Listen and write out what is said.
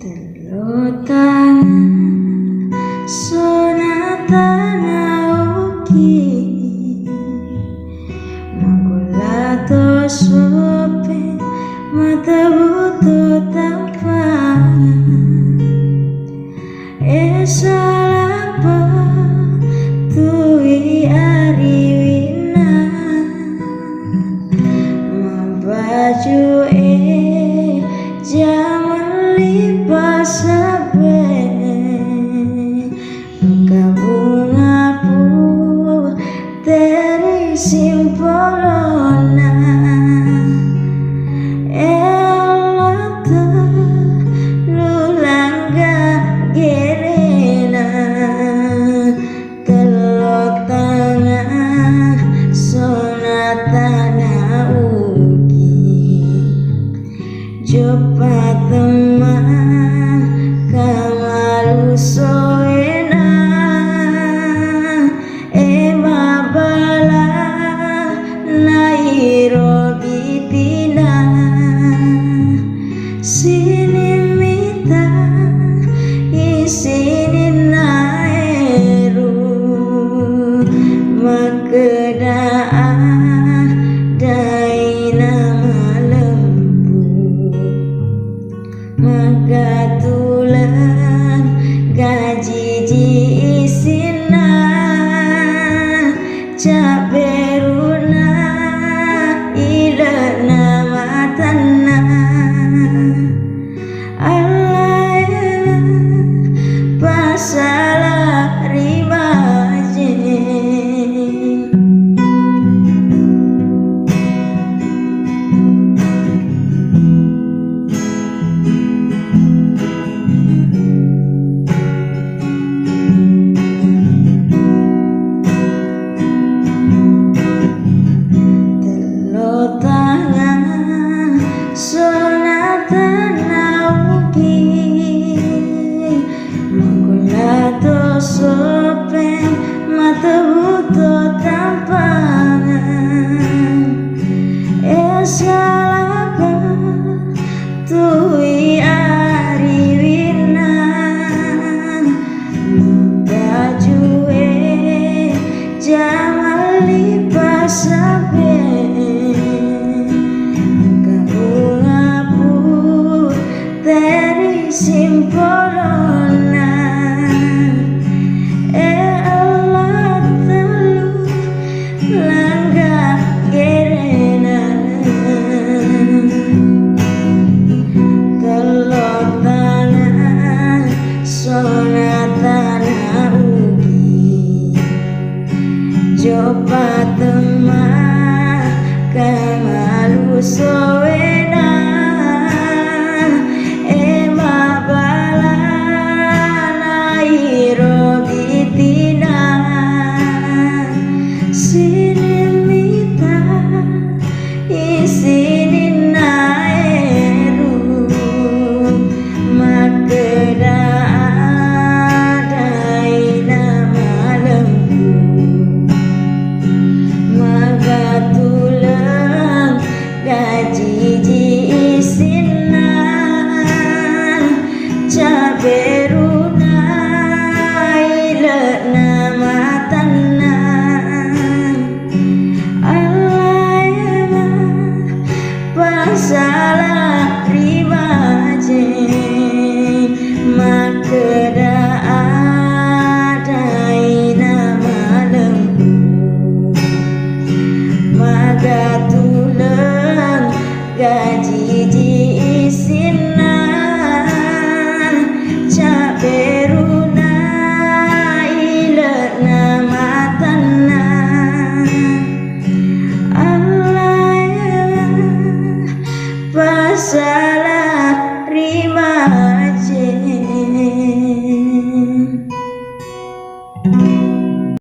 Terlutan sonata naoki Magulato sope mata buto tampangan Esalapa tui ariwina Mabaju jaman lipasabe Bunga pu teri simpolona Elata lulangga gerena Telotanga sonata nauki Jopa teman kamalu soena Ema bala Nairobi tina Sini mita isini naeru Makedaan daina Magatulan gajiji isina Caberuna ilana matana Alaya pasala ribaje sonata nauki Magulato sope mata buto tampangan Esalapa tui ariwina Mabajue jaman lipasabe simpolona Allah telu langga gerena Telotana sonata nauki Jopa teman kamalu soena Sini mita isini naeru Makedaan daina malembu Magatulang gajiji isina Caberuna ilana matana Alaya pasala ribaje